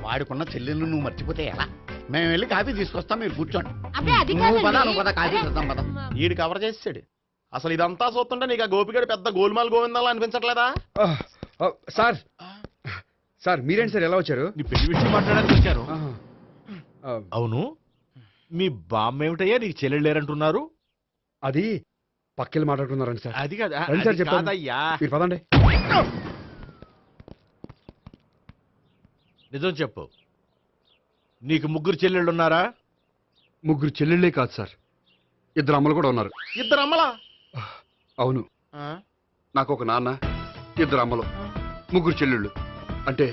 వాడికున్న చెల్లెళ్ళు నువ్వు మర్చిపోతే ఎలా? మేము వెళ్ళి కాఫీ తీసుకొస్తాం, మీరు కూర్చోండి. అబ్బే అది నువ్వు పద, కాదండి. నువ్వు పద, కాఫీ చేద్దాం పద. ఈడు కవర్ చేసాడు. అసలు ఇదంతా చూస్తుంటే నీకు ఆ గోపిగడు పెద్ద గోల్మాల్ గోవిందాలు అనిపించట్లేదా? సార్ సార్ మీరేంటి సార్ ఎలా వచ్చారు? నీ పెళ్లి విషయం మాట్లాడడానికి వచ్చాను. ఆ, అవును, మీ బామ్మ ఏమిటయ్యా నీకు చెల్లెళ్ళు లేరంటున్నారు? అది పక్కెళ్ళి మాట్లాడుకున్నారండి సార్. అది కాదు, రండి సార్ అది చెప్తాను. కాదయ్యా. మీరు పదండి. నిజం చెప్పు, నీకు 3 చెల్లెళ్ళు ఉన్నారా? 3 చెల్లెళ్ళే కాదు సార్, 2 అమ్మలు కూడా ఉన్నారు. 2 అమ్మలా? అవును, నాకు ఒక నాన్న, 2 అమ్మలు, 3 చెల్లెళ్ళు. అంటే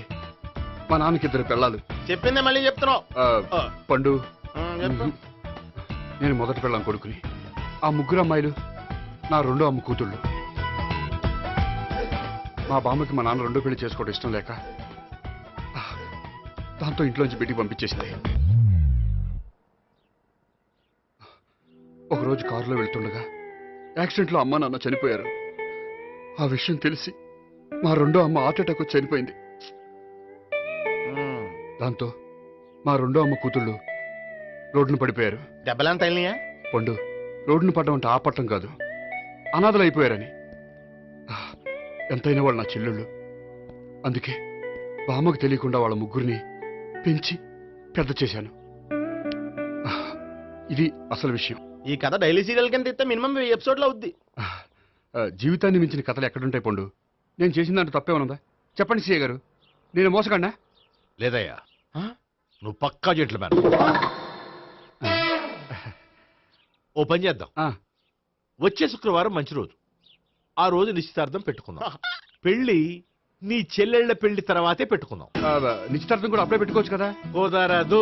మా నాన్నకి 2 పిల్లలు. చెప్పిందే మళ్ళీ చెప్తున్నావు. పండు, చెప్పు. నేను మొదటి పిల్లం కొడుకుని. ఆ 3 అమ్మాయిలు నా 2వ అమ్మ కూతుళ్ళు. మా బామ్మకి మా నాన్న 2వ పెళ్లి చేసుకోవడం ఇష్టం లేక దాంతో ఇంట్లోంచి బిడ్డికి పంపించేసింది. ఒకరోజు కారులో వెళ్తుండగా యాక్సిడెంట్లో అమ్మ నాన్న చనిపోయారు. ఆ విషయం తెలిసి మా 2వ అమ్మ హార్ట్ అటాక్ వచ్చి చనిపోయింది. దాంతో మా 2వ అమ్మ కూతుళ్ళు రోడ్డును పడిపోయారు. దెబ్బలంత తగిలినాయా? పండు, రోడ్డును పడ్డం అంటే ఆపట్టం కాదు, అనాథలు అయిపోయారని. ఎంతైనా వాళ్ళు నా చెల్లెళ్ళు. అందుకే బామ్మకు తెలియకుండా వాళ్ళ 3 పెంచి పెద్ద చేశాను. ఇది అసలు విషయం. ఈ కథ డైలీ సీరియల్ కింద ఇస్తే మినిమం 10 ఎపిసోడ్లు అవుద్ది. జీవితాన్ని మించిన కథలు ఎక్కడుంటాయి పండు? నేను చేసిన దాంట్లో తప్పే ఉన్నదా? చెప్పండి సీఏ గారు, నేను మోసగండా? లేదయ్యా, నువ్వు పక్కా జెంట్లమ్యాన్. ఓ పని చేద్దాం, వచ్చే శుక్రవారం మంచి రోజు, ఆ రోజు నిశ్చితార్థం పెట్టుకుందాం. పెళ్లి నీ చెల్లెళ్ల పెళ్లి తర్వాతే పెట్టుకుందాం. నిశ్చితార్థం కూడా అప్పుడే పెట్టుకోవచ్చు కదా? కుదరదు,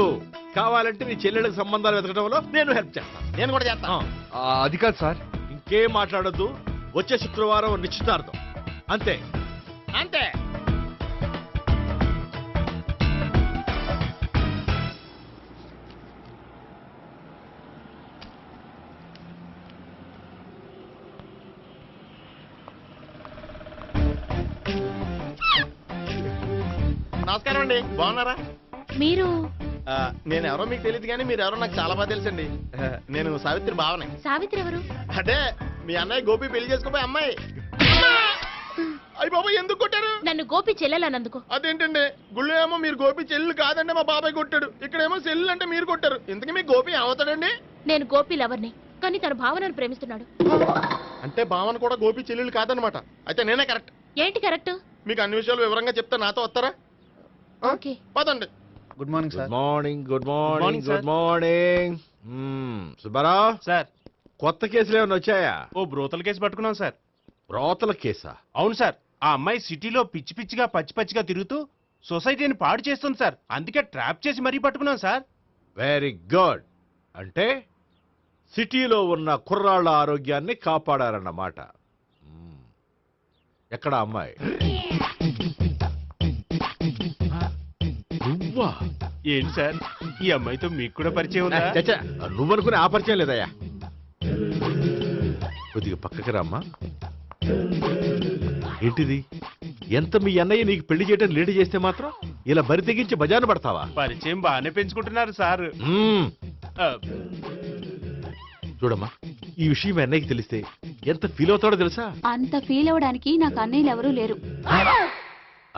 కావాలంటే నీ చెల్లెళ్ళకి సంబంధాలు వెతకడంలో నేను హెల్ప్ చేస్తాను. నేను కూడా చేస్తాను. అది కాదు సార్. ఇంకేం మాట్లాడొద్దు, వచ్చే శుక్రవారం నిశ్చితార్థం, అంతే అంతే. నమస్కారం అండి, బాగున్నారా? మీరు నేను ఎవరో మీకు తెలియదు కానీ మీరు ఎవరో నాకు చాలా బాగా తెలుసండి. నేను సావిత్రి బావనే. సావిత్రి ఎవరు? అంటే మీ అన్నయ్య గోపి పెళ్లి చేసుకోపోయి అమ్మాయి. అయ్యి బాబాయ్ ఎందుకు కొట్టారు? నన్ను గోపి చెల్లెలన్నందుకు. అదేంటండి, గుళ్ళు ఏమో మీరు గోపి చెల్లు కాదంటే మా బాబాయ్ కొట్టాడు, ఇక్కడేమో చెల్లు అంటే మీరు కొట్టారు. ఇంతకీ మీ గోపి ఏమవుతాడండి? నేను గోపి లవర్ని, కానీ తన భావనను ప్రేమిస్తున్నాడు. అంటే భావన కూడా గోపి చెల్లెలు కాదనమాట. అయితే నేనే కరెక్ట్. ఏంటి కరెక్ట్? మీకు అన్ని విషయాలు వివరంగా చెప్తే నాతో వస్తారా? ఓకే. పదండి. Good morning good morning good morning good morning Subbarao sir కొత్త కేసులు ఏమైనా వచ్చాయా? ఓ బ్రోతల కేసు పట్టుకున్నాం సార్. బ్రోతల కేసా? అవును సార్, ఆ అమ్మాయి సిటీలో పిచ్చి పిచ్చిగా పచ్చిగా తిరుగుతూ సొసైటీని పాడు చేస్తుంది సార్. అందుకే ట్రాప్ చేసి మరీ పట్టుకున్నాం సార్. Very good. అంటే సిటీలో ఉన్న కుర్రాళ్ళ ఆరోగ్యాన్ని కాపాడారన్నమాట. ఎక్కడ అమ్మాయి? నువ్వా? ఏంటి సార్, ఈ అమ్మాయితో మీకు కూడా పరిచయం ఉందా? చచ్చా, నువ్వనుకునే ఆ పరిచయం లేదయ్యా. కొద్దిగా పక్కకి రామ్మా. ఏంటిది? ఎంత మీ అన్నయ్య నీకు పెళ్లి చేయడం లేట్ చేస్తే మాత్రం ఇలా బరి తెగించి బజారు పడతావా? పరిచయం బాగానే పెంచుకుంటున్నారు సార్. చూడమ్మా, ఈ విషయం మీ అన్నయ్యకి తెలిస్తే ఎంత ఫీల్ అవుతాడో తెలుసా? అంత ఫీల్ అవడానికి నాకు అన్నయ్యలు ఎవరూ లేరు.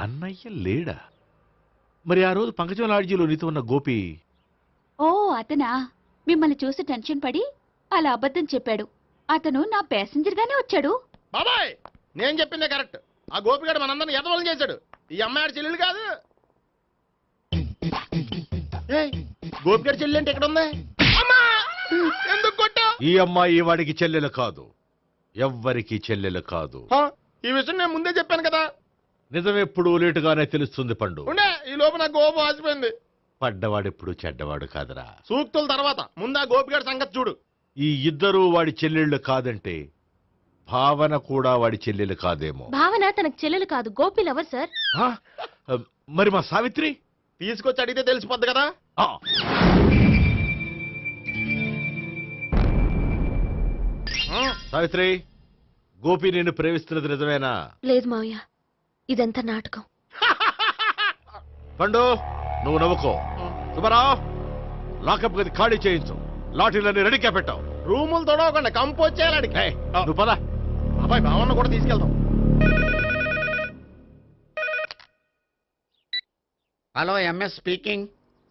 అన్నయ్య లేడా? మరి ఆ రోజు పంకజం లాడ్జీలో నీతో ఉన్న గోపి? ఓ అతనా, మిమ్మల్ని చూసి టెన్షన్ పడి అలా అబద్ధం చెప్పాడు. అతను నా ప్యాసింజర్ గానే వచ్చాడు. బాబాయ్, నేను చెప్పిందే కరెక్ట్. ఆ గోపిగాడు మనందరిని ఎదవలం చేశాడు. ఈ అమ్మాయి చెల్లెలు కాదు. గోపిగాడి చెల్లి అంటే ఎక్కడ ఉంది? ఎందుకు కొట్టావు? ఈ అమ్మాయి వాడికి చెల్లెలు కాదు, ఎవ్వరికి చెల్లెలు కాదు. ఈ విషయం నేను ముందే చెప్పాను కదా. నిజమెప్పుడు లేటుగానే తెలుస్తుంది పండు. ఉండే, ఈ లోపు నాకు గోపు ఆసిపోయింది. పడ్డవాడెప్పుడు చెడ్డవాడు కాదురా. సూక్తుల తర్వాత ముందు ఆ గోపిగాడి సంగతి చూడు. ఈ ఇద్దరూ వాడి చెల్లెళ్ళు కాదంటే భావన కూడా వాడి చెల్లెలు కాదేమో. భావన తనకు చెల్లెలు కాదు, గోపి లవర్ సార్. మరి మా సావిత్రి? తీసుకొచ్చి అడిగితే తెలిసిపోద్ది కదా. సావిత్రి, గోపి నేను ప్రేమిస్తున్నది నిజమేనా? లేదు మావయ్య, ఇదంతా నాటకం. పండు, నువ్వు నవ్వుకో. సుబ్బారావు, లాకప్ గది ఖాళీ చేయించు. లాఠీలన్నీ రెడీగా పెట్టావు. రూములు తొడవకుండా కంపోజ్ చేయాలి. నువ్వు పద. అబ్బాయి, భావన కూడా తీసుకెళ్తాం. Hello, MS speaking.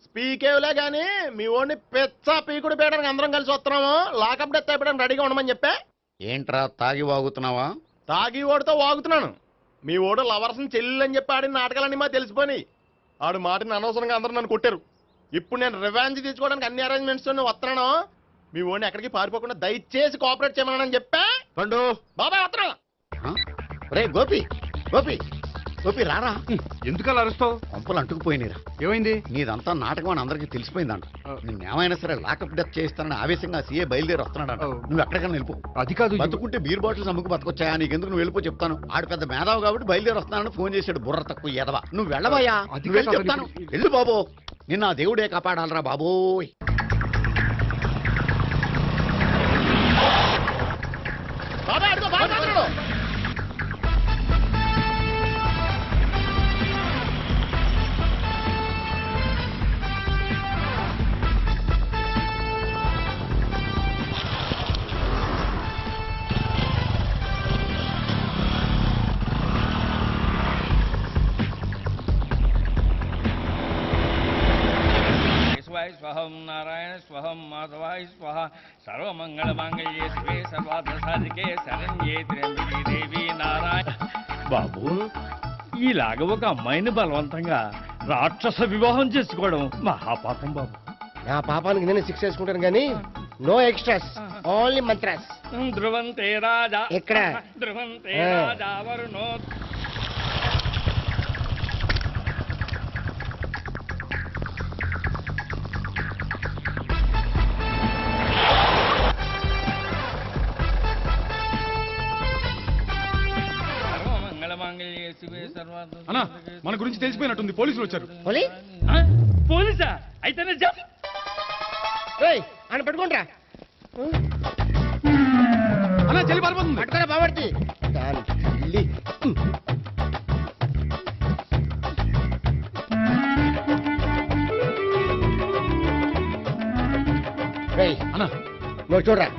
స్పీకేవ్లే గానీ మీ ఓడిని పెచ్చ పీకుడు పేయడానికి అందరం కలిసి వస్తున్నాము. లాకప్ డెత్ అయిపోయడానికి రెడీగా ఉండమని చెప్పే. ఏంట్రా తాగి వాగుతున్నావా? తాగి ఓడితో వాగుతున్నాను. మీ ఓడు లవర్స్ని చెల్లెలని చెప్పి ఆడిన నాటకాలన్నీ మా తెలిసిపోయి ఆడు మాటని అనవసరంగా అందరూ నన్ను కొట్టారు. ఇప్పుడు నేను రివెంజ్ తీసుకోవడానికి అన్ని అరేంజ్మెంట్స్ వస్తున్నాను. మీ ఓడిని ఎక్కడికి పారిపోకుండా దయచేసి కోఆపరేట్ చేయమని చెప్పా. పండు, బాబాయ్ వస్తున్నా. రే గోపి, గోపి, గోపి రారా. ఎందుకలా అరుస్తావు? పంపులు అంటుకుపోయినరా. ఏమైంది? నీదంతా నాటకం అని అందరికీ తెలిసిపోయిందంట. నిన్నేమైనా సరే లాకప్ డెత్ చేయిస్తానని ఆవేశంగా సీఏ బయలుదేరి వస్తున్నాడంట. నువ్వు ఎక్కడికైనా వెళ్ళిపో. అది కాదు, బతుకుంటే బీర్ బాటిల్స్ అమ్ముకు బతకొచ్చాయా? నీకెందుకు, నువ్వు వెళ్ళిపో చెప్తాను. ఆడు పెద్ద మేధావు కాబట్టి బయలుదేరి వస్తానని ఫోన్ చేశాడు. బుర్ర తక్కువ ఎదవా. నువ్వు వెళ్ళవయ్యా, నువ్వు వెళ్ళి చెప్తాను. వెళ్ళు బాబో, నిన్న ఆ దేవుడే కాపాడాలరా బాబోయ్. బాబాయ్ అడుగు, బాబాయ్ అడుగు. స్వహం నారాయణ స్వహం మాధవాయ స్వహ సర్వమంగళ మాంగళ్యే శివే సర్వార్థ సాధికే శరణ్యే త్ర్యంబకే దేవి నారాయణ. బాబు, ఈలాగ ఒక అమ్మాయిని బలవంతంగా రాక్షస వివాహం చేసుకోవడం మహాపాపం బాబు. నా పాపానికి నేను శిక్ష వేసుకుంటాను కానీ నో ఎక్స్ట్రాస్, ఓన్లీ మంత్రాస్. ధ్రువంతే రాజా ఎక్కడ? ధ్రువంతే రాజా వరుణో. అన్నా, మన గురించి తెలిసిపోయినట్టుంది. పోలీసులు వచ్చారు. పోలీసా? అయితేనే అని పట్టుకుంటా. అన్నా, చెల్లి పారిపోతుంది. పట్టుకురా బాబర్తి. దాని తల్లి. అన్నా, నువ్వు చూడరా.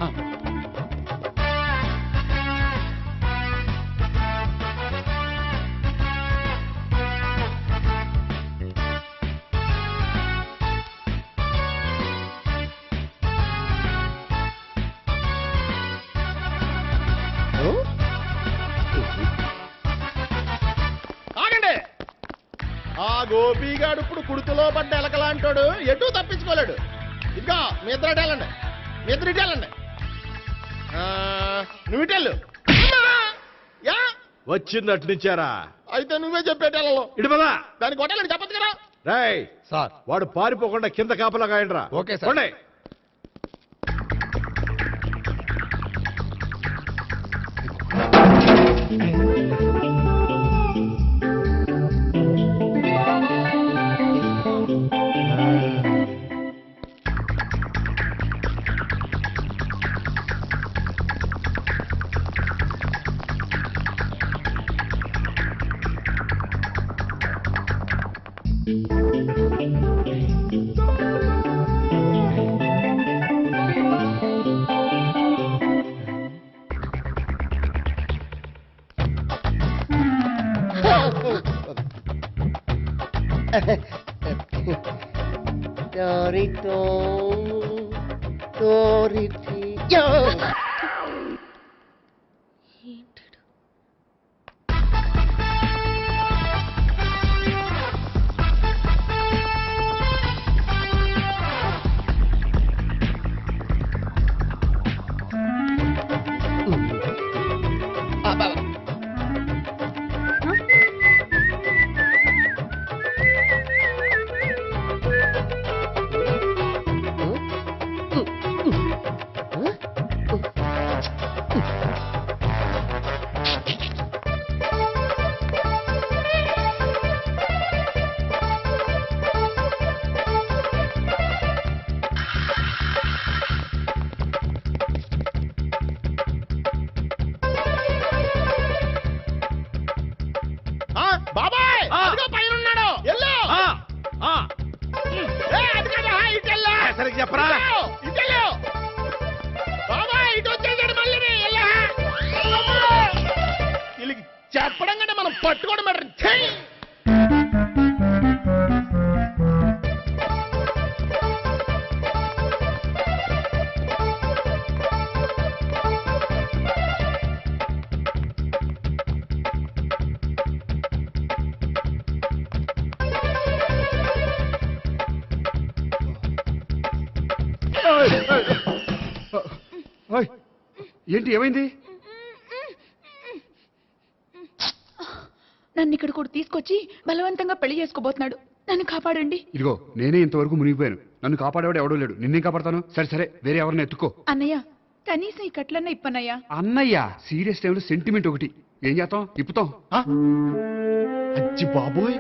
ఆగండి. ఆ గోపిగాడు ఇప్పుడు కుడుతులో పడ్డ ఎలకలాంటాడు, ఎటు తప్పించుకోలేడు. ఇదిగో మీ ఇద్దరు ఇటేళ్ళండి, మీ ఇద్దరు ఇటేళ్ళండి. నువ్వు ఇటెళ్ళు. యా వచ్చింది అటు నుంచారా? అయితే నువ్వే చెప్పేటెళ్ళలో ఇటు పదా. దానికి కొట్టాలని చెప్పచ్చు కదా. రాయ్ సార్ వాడు పారిపోకుండా కింద కాపలా కాయండిరా. Okay sir. పోండి. Torito, Toriti. బాబాయ్ పైన ఉన్నాడు. ఎల్లు. సరిగ్గా చెప్పరా? ఇటెళ్ళు బాబాయ్, ఇటు వచ్చేసాడు మళ్ళీ. వీళ్ళకి చెప్పడం కంటే మనం పట్టుకోవడం బెటర్. ఏంటి ఏమైంది? నన్ను ఇక్కడ కూడా తీసుకొచ్చి బలవంతంగా పెళ్లి చేసుకోబోతున్నాడు. నన్ను కాపాడండి. ఇదిగో నేనే ఇంతవరకు మునిగిపోయాను. నన్ను కాపాడేవాడు ఎవడో లేడు. నిన్నే కాపాడతాను. సరే సరే, వేరే ఎవరిని ఎత్తుకో. అన్నయ్య కనీసం ఈ కట్లన్నా ఇప్పన్నయ్యా. అన్నయ్య సీరియస్ టైంలో సెంటిమెంట్ ఒకటి. ఏం చేస్తాం? ఇప్పుతాం. అచ్చి బాబోయ్,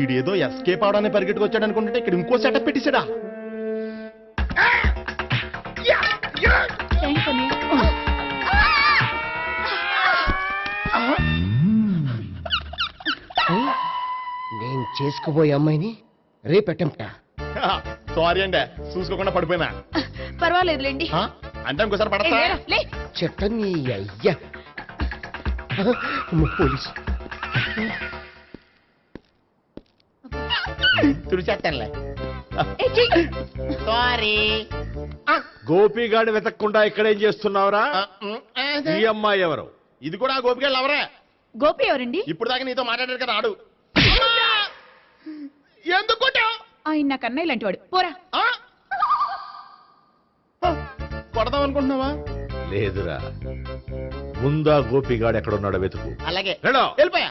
ఈడేదో ఎస్కేప్ అవడానికి పరిగెట్టుకొచ్చాడు అనుకుంటే ఇక్కడ ఇంకో సెటప్ పెట్టేశాడా? నేను చేసుకోబోయే అమ్మాయిని రేపెట్టంటా. సారీ అండి, చూసుకోకుండా పడిపోయినా. పర్వాలేదులేండి. అంటే ఇంకోసారి పడతా. చెట్ట నీ అయ్యా. పోలీసు తుడిచేస్తానులే. సారీ. గోపిగాడి వెతకకుండా ఇక్కడేం చేస్తున్నావురా? ఈ అమ్మాయి ఎవరు? ఇది కూడా గోపిగాళ్ళు ఎవరే? గోపి ఎవరండి? ఇప్పుడు దాకా నీతో మాట్లాడారు కదా ఆడు. ఎందుకు ఆయన నాకు అన్నయ్య లాంటి వాడు. పోరా. కొడదాం అనుకుంటున్నావా? లేదురా, ముందా గోపిగాడు ఎక్కడున్నాడో వెతుకు. అలాగే వెళ్ళో. వెళ్ళిపోయా.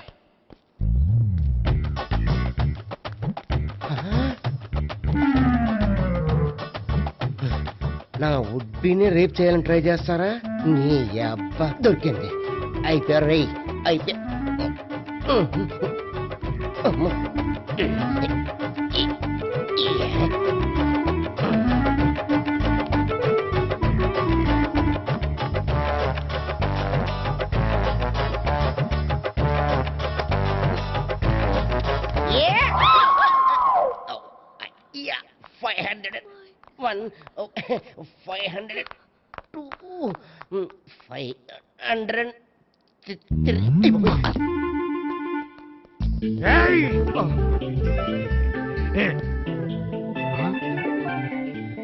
నా ఉడ్బీని రేప్ చేయాలని ట్రై చేస్తారా? నీ అబ్బా దొరికింది. అయిపోయా రై అయిపోయా.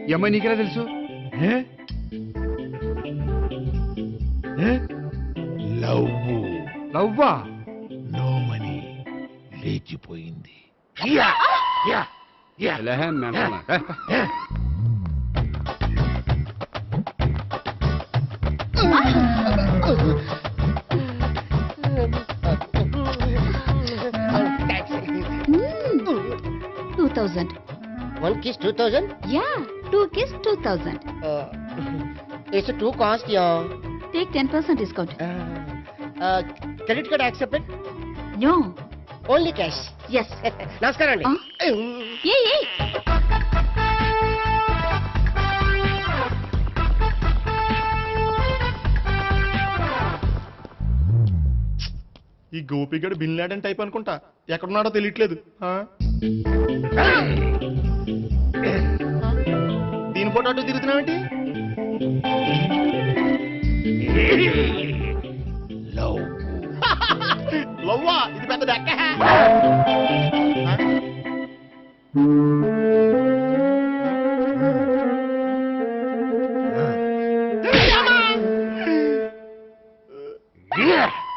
ఈ అమ్మాయి నీకెలా తెలుసు? లవ్వా లవ్వా? నో మనీ లేచిపోయింది. లేహే, మెంటల్ నా. $2,000. 1 kiss 2000? Yeah, 2 kiss 2,000. It's too cost, yeah. Take 10% discount. Credit card accepted? No. Only cash. Yes. నమస్కారం అండి. Hey. ఈ గోపిగడు బిన్ లాడెన్ టైప్ అనుకుంటా, ఎక్కడున్నాడో తెలియట్లేదు. దీని ఫోటో అటు తిరుగుతున్నావేంటి? లవ్వా, ఇది పెద్ద డెక్క.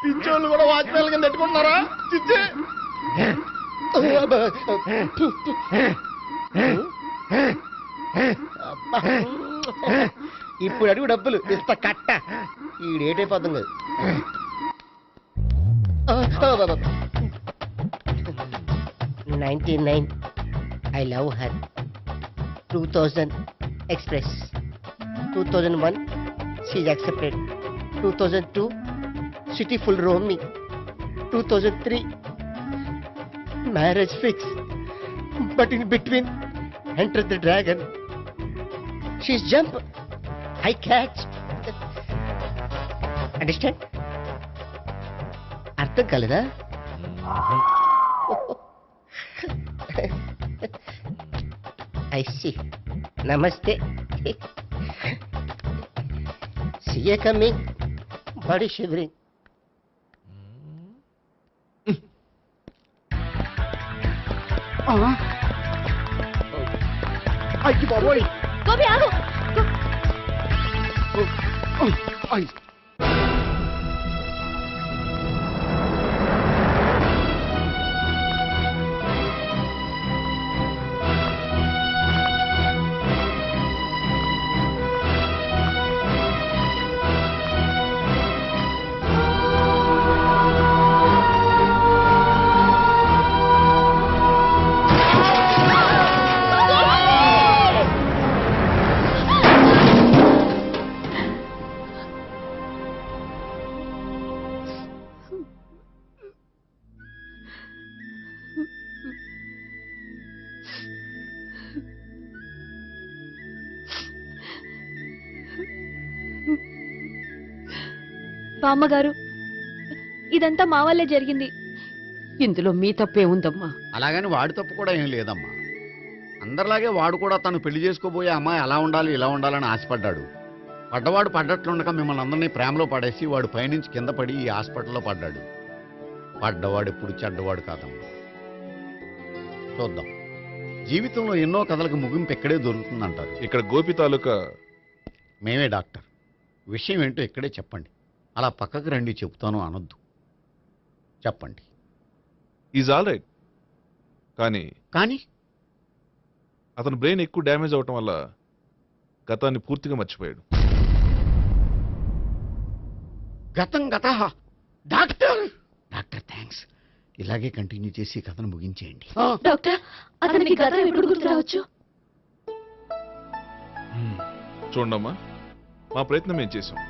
పిచ్చోళ్ళు కూడా వాచ్మెన్ కింద పెట్టుకుంటున్నారా? చిచ్చే ఇప్పుడు అడుగు డబ్బులు ఇస్తా కట్ట. ఈ డేట్ అయిపోతుంది కదా. 99 I love her. 2000 express. 2001 she's accepted. 2002 city full roaming. 2003 marriage fix. But in between entered the dragon. She's jump. I catch. Understand? అర్థం కాలేదా? I see. Namaste. See you coming. Body shivering. అయ్యి బాబోయ్. గోపి ఆగు. బామ్మగారు, ఇదంతా మా వల్లే జరిగింది. ఇందులో మీ తప్పే ఉందమ్మా. అలాగని వాడి తప్పు కూడా ఏం లేదమ్మా. అందరిలాగే వాడు కూడా తను పెళ్లి చేసుకోబోయే అమ్మాయి అలా ఉండాలి ఇలా ఉండాలని ఆశపడ్డాడు. పడ్డవాడు పడ్డట్లుండగా మిమ్మల్ని అందరినీ ప్రేమలో పడేసి వాడు పైనుంచి కింద పడి ఈ హాస్పిటల్లో పడ్డాడు. పడ్డవాడు ఎప్పుడు చెడ్డవాడు కాదమ్మా. చూద్దాం, జీవితంలో ఎన్నో కథలకు ముగింపు ఎక్కడే దొరుకుతుందంటారు. ఇక్కడ గోపి తాలూకా మేమే డాక్టర్. విషయం ఏంటో ఇక్కడే చెప్పండి. అలా పక్కకు రండి చెప్తాను అనొద్దు. చెప్పండి. Is all right. కానీ అతని బ్రెయిన్ ఎక్కువ డ్యామేజ్ అవటం వల్ల గతాన్ని పూర్తిగా మర్చిపోయాడు. గతం గత. Doctor doctor thanks. ఇలాగే కంటిన్యూ చేసి కథను ముగించేయండి. డాక్టర్, అతనికి గతం ఎప్పుడు గుర్తు రావచ్చు? చూడమ్మా, మా ప్రయత్నం మేము చేసాం.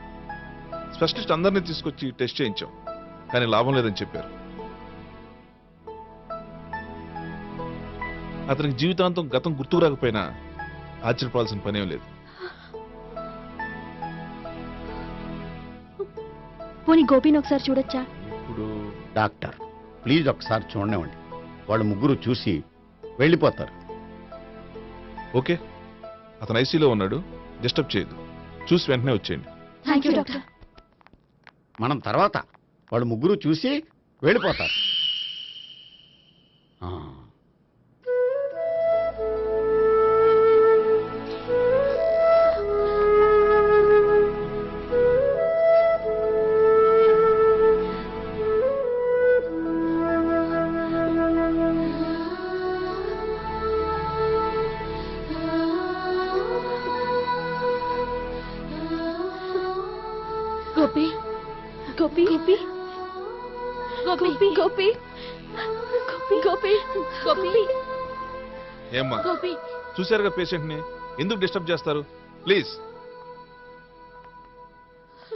స్పెషలిస్ట్ అందరినీ తీసుకొచ్చి టెస్ట్ చేయించాం, కానీ లాభం లేదని చెప్పారు. అతనికి జీవితాంతం గతం గుర్తుకు రాకపోయినా ఆశ్చర్యపడాల్సిన పనేం లేదు. పోనీ గోపిని ఒకసారి చూడొచ్చా? ఇప్పుడు డాక్టర్ ప్లీజ్ ఒకసారి చూడనివ్వండి. వాళ్ళు ముగ్గురు చూసి వెళ్ళిపోతారు. ఓకే, అతను ఐసీలో ఉన్నాడు, డిస్టర్బ్ చేయదు. చూసి వెంటనే వచ్చేయండి. Thank you doctor. మనం తర్వాత వాళ్ళు ముగ్గురు చూసి వెళ్ళిపోతారు. గోపి గోపి గోపి గోపి గోపి గోపి ఏమ్మా గోపి చూసారుగా పేషెంట్ ని ఎందుకు డిస్టర్బ్ చేస్తారు ప్లీజ్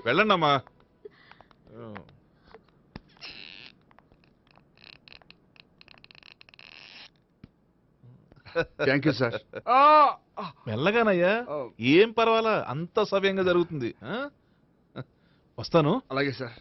వెళ్ళండి అమ్మా థ్యాంక్ యూ సార్. మెల్లగానయ్యా ఏం పర్వాలా అంత సవ్యంగా జరుగుతుంది ఆ? వస్తాను అలాగే సార్.